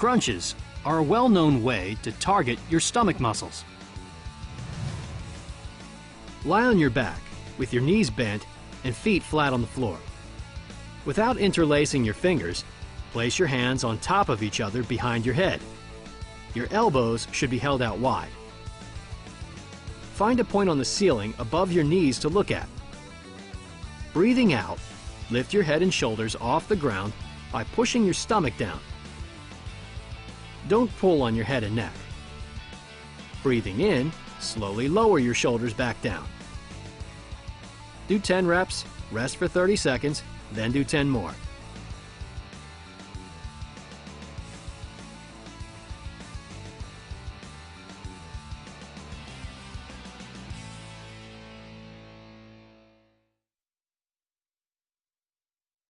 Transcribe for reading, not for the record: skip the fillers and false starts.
Crunches are a well-known way to target your stomach muscles. Lie on your back with your knees bent and feet flat on the floor. Without interlacing your fingers, place your hands on top of each other behind your head. Your elbows should be held out wide. Find a point on the ceiling above your knees to look at. Breathing out, lift your head and shoulders off the ground by pushing your stomach down. Don't pull on your head and neck. Breathing in, slowly lower your shoulders back down. Do 10 reps, rest for 30 seconds, then do 10 more.